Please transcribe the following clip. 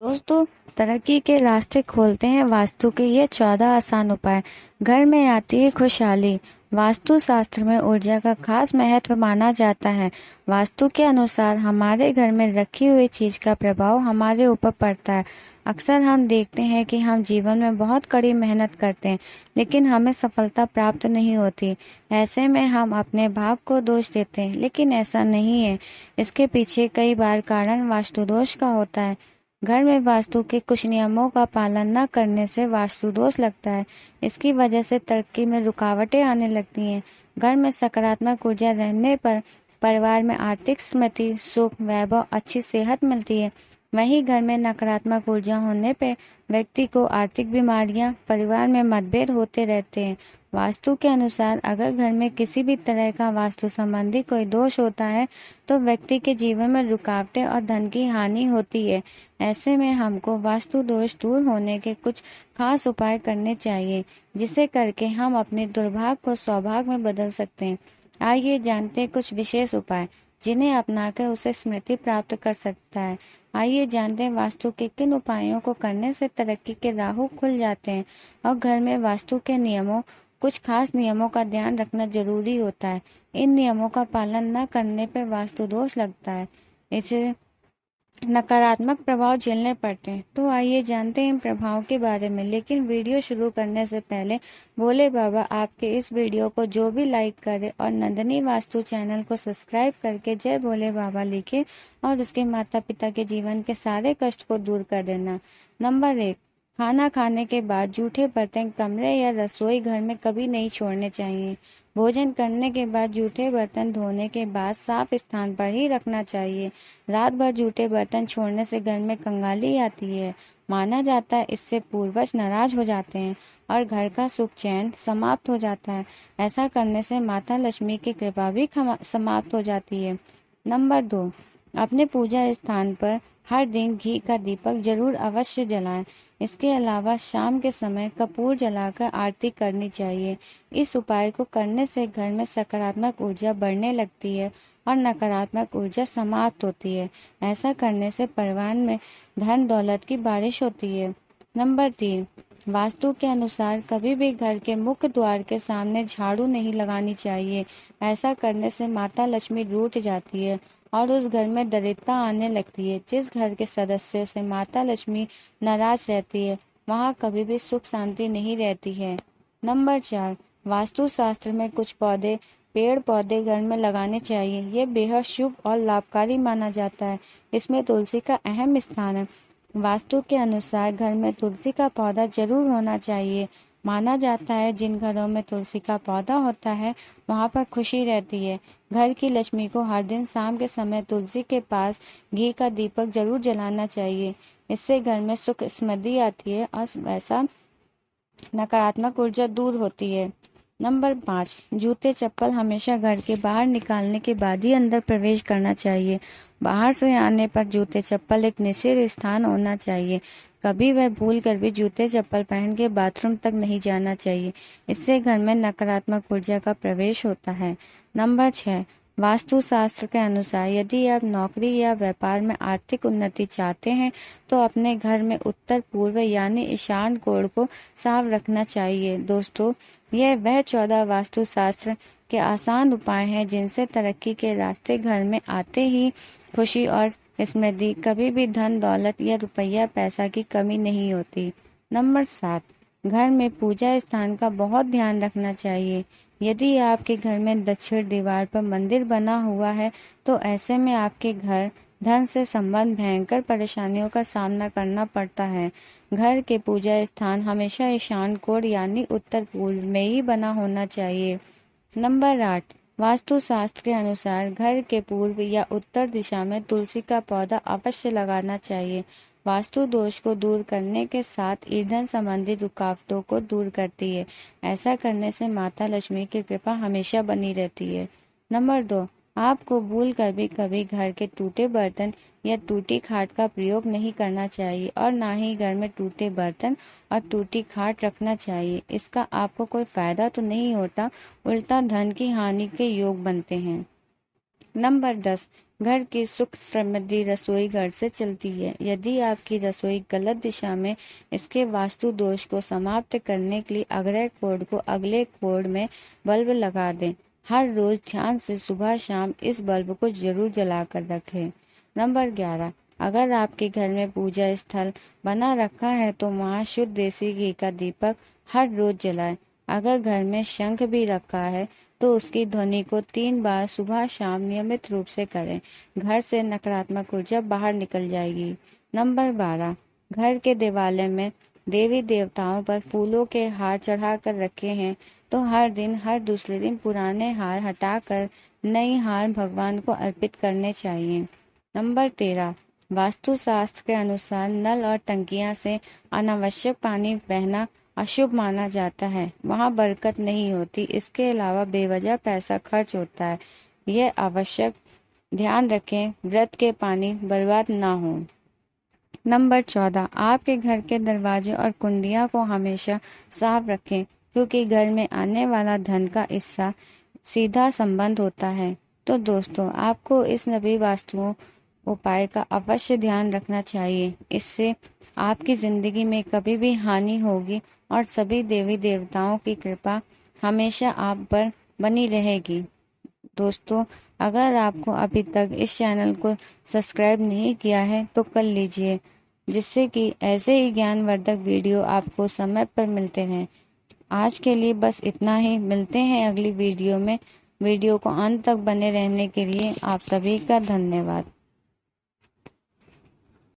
दोस्तों, तरक्की के रास्ते खोलते हैं वास्तु के ये 14 आसान उपाय। घर में आती है खुशहाली। वास्तु शास्त्र में ऊर्जा का खास महत्व माना जाता है। वास्तु के अनुसार हमारे घर में रखी हुई चीज का प्रभाव हमारे ऊपर पड़ता है। अक्सर हम देखते हैं कि हम जीवन में बहुत कड़ी मेहनत करते हैं, लेकिन हमें सफलता प्राप्त नहीं होती। ऐसे में हम अपने भाग को दोष देते हैं, लेकिन ऐसा नहीं है। इसके पीछे कई बार कारण वास्तु दोष का होता है। घर में वास्तु के कुछ नियमों का पालन न करने से वास्तु दोष लगता है। इसकी वजह से तरक्की में रुकावटें आने लगती हैं। घर में सकारात्मक ऊर्जा रहने पर परिवार में आर्थिक समृद्धि, सुख, वैभव, अच्छी सेहत मिलती है। वहीं घर में नकारात्मक ऊर्जा होने पर व्यक्ति को आर्थिक बीमारियां, परिवार में मतभेद होते रहते हैं। वास्तु के अनुसार अगर घर में किसी भी तरह का वास्तु संबंधी कोई दोष होता है तो व्यक्ति के जीवन में रुकावटें और धन की हानि होती है। ऐसे में हमको वास्तु दोष दूर होने के कुछ खास उपाय करने चाहिए, जिसे करके हम अपने दुर्भाग्य को सौभाग्य में बदल सकते हैं। आइए जानते हैं कुछ विशेष उपाय जिन्हें अपनाकर उसे स्मृति प्राप्त कर सकता है। आइए जानते हैं वास्तु के किन उपायों को करने से तरक्की के राह खुल जाते हैं। और घर में वास्तु के नियमों, कुछ खास नियमों का ध्यान रखना जरूरी होता है। इन नियमों का पालन न करने पर वास्तु दोष लगता है, इसे नकारात्मक प्रभाव झेलने पड़ते हैं। तो आइए जानते हैं इन प्रभावों के बारे में। लेकिन वीडियो शुरू करने से पहले भोले बाबा आपके इस वीडियो को जो भी लाइक करे और नंदिनी वास्तु चैनल को सब्सक्राइब करके जय भोले बाबा लिखे और उसके माता पिता के जीवन के सारे कष्ट को दूर कर देना। नंबर 1, खाना खाने के बाद जूठे बर्तन कमरे या रसोई घर में कभी नहीं छोड़ने चाहिए। भोजन करने के बाद जूठे बर्तन धोने के बाद साफ स्थान पर ही रखना चाहिए। रात भर जूठे बर्तन छोड़ने से घर में कंगाली आती है। माना जाता है इससे पूर्वज नाराज हो जाते हैं और घर का सुख चैन समाप्त हो जाता है। ऐसा करने से माता लक्ष्मी की कृपा भी समाप्त हो जाती है। नंबर 2, अपने पूजा स्थान पर हर दिन घी का दीपक जरूर अवश्य जलाएं। इसके अलावा शाम के समय कपूर जलाकर आरती करनी चाहिए। इस उपाय को करने से घर में सकारात्मक ऊर्जा बढ़ने लगती है और नकारात्मक ऊर्जा समाप्त होती है। ऐसा करने से परिवार में धन दौलत की बारिश होती है। नंबर 3, वास्तु के अनुसार कभी भी घर के मुख्य द्वार के सामने झाड़ू नहीं लगानी चाहिए। ऐसा करने से माता लक्ष्मी रूठ जाती है और उस घर में दरिद्रता आने लगती है। जिस घर के सदस्यों से माता लक्ष्मी नाराज रहती है, वहाँ कभी भी सुख शांति नहीं रहती है। नंबर 4, वास्तु शास्त्र में कुछ पेड़ पौधे घर में लगाने चाहिए। ये बेहद शुभ और लाभकारी माना जाता है। इसमें तुलसी का अहम स्थान है। वास्तु के अनुसार घर में तुलसी का पौधा जरूर होना चाहिए। माना जाता है जिन घरों में तुलसी का पौधा होता है वहाँ पर खुशी रहती है। घर की लक्ष्मी को हर दिन शाम के समय तुलसी के पास घी का दीपक जरूर जलाना चाहिए। इससे घर में सुख समृद्धि आती है और वैसा नकारात्मक ऊर्जा दूर होती है। नंबर 5, जूते चप्पल हमेशा घर के बाहर निकालने के बाद ही अंदर प्रवेश करना चाहिए। बाहर से आने पर जूते चप्पल एक निश्चित स्थान होना चाहिए। कभी वह भूल कर भी जूते चप्पल पहन के बाथरूम तक नहीं जाना चाहिए। इससे घर में नकारात्मक ऊर्जा का प्रवेश होता है। नंबर 6, वास्तु शास्त्र के अनुसार यदि आप नौकरी या व्यापार में आर्थिक उन्नति चाहते हैं तो अपने घर में उत्तर पूर्व यानी ईशान कोण को साफ रखना चाहिए। दोस्तों, यह वह 14 वास्तु शास्त्र के आसान उपाय हैं जिनसे तरक्की के रास्ते घर में आते ही खुशी और समृद्धि, कभी भी धन दौलत या रुपया पैसा की कमी नहीं होती। नंबर 7, घर में पूजा स्थान का बहुत ध्यान रखना चाहिए। यदि आपके घर में दक्षिण दीवार पर मंदिर बना हुआ है तो ऐसे में आपके घर धन से संबंध भयंकर परेशानियों का सामना करना पड़ता है। घर के पूजा स्थान हमेशा ईशान कोण यानी उत्तर पूर्व में ही बना होना चाहिए। नंबर 8, वास्तु शास्त्र के अनुसार घर के पूर्व या उत्तर दिशा में तुलसी का पौधा अवश्य लगाना चाहिए। वास्तु दोष को दूर करने के साथ ईंधन संबंधी रुकावटों को दूर करती है। ऐसा करने से माता लक्ष्मी की कृपा हमेशा बनी रहती है। नंबर 2, आपको भूल कर भी कभी घर के टूटे बर्तन या टूटी खाट का प्रयोग नहीं करना चाहिए और ना ही घर में टूटे बर्तन और टूटी खाट रखना चाहिए। इसका आपको कोई फायदा तो नहीं होता, उल्टा धन की हानि के योग बनते हैं। नंबर 10, घर की सुख समृद्धि रसोई घर से चलती है। यदि आपकी रसोई गलत दिशा में, इसके वास्तु दोष को समाप्त करने के लिए अग्रह कोड को अगले कोड में बल्ब लगा दें। हर रोज ध्यान से सुबह शाम इस बल्ब को जरूर जलाकर रखें। नंबर 11, अगर आपके घर में पूजा स्थल बना रखा है तो वहाँ शुद्ध देसी घी का दीपक हर रोज जलाएं। अगर घर में शंख भी रखा है तो उसकी ध्वनि को 3 बार सुबह शाम नियमित रूप से करें। घर से नकारात्मक ऊर्जा बाहर निकल जाएगी। नंबर 12, घर के दिवाले में देवी देवताओं पर फूलों के हार चढ़ा कर रखे हैं तो हर दूसरे दिन पुराने हार हटाकर नई हार भगवान को अर्पित करने चाहिए। नंबर 13, वास्तु शास्त्र के अनुसार नल और टंकियां से अनावश्यक पानी बहना अशुभ माना जाता है। वहाँ बरकत नहीं होती। इसके अलावा बेवजह पैसा खर्च होता है। यह आवश्यक ध्यान रखें व्रत के पानी बर्बाद ना हो। नंबर 14, आपके घर के दरवाजे और कुंडियां को हमेशा साफ रखें क्योंकि घर में आने वाला धन का इसका सीधा संबंध होता है। तो दोस्तों, आपको इस नवी वास्तु उपाय का अवश्य ध्यान रखना चाहिए। इससे आपकी जिंदगी में कभी भी हानि होगी और सभी देवी देवताओं की कृपा हमेशा आप पर बनी रहेगी। दोस्तों, अगर आपको अभी तक इस चैनल को सब्सक्राइब नहीं किया है तो कर लीजिए, जिससे कि ऐसे ही ज्ञानवर्धक वीडियो आपको समय पर मिलते रहें। आज के लिए बस इतना ही। मिलते हैं अगली वीडियो में। वीडियो को अंत तक बने रहने के लिए आप सभी का धन्यवाद।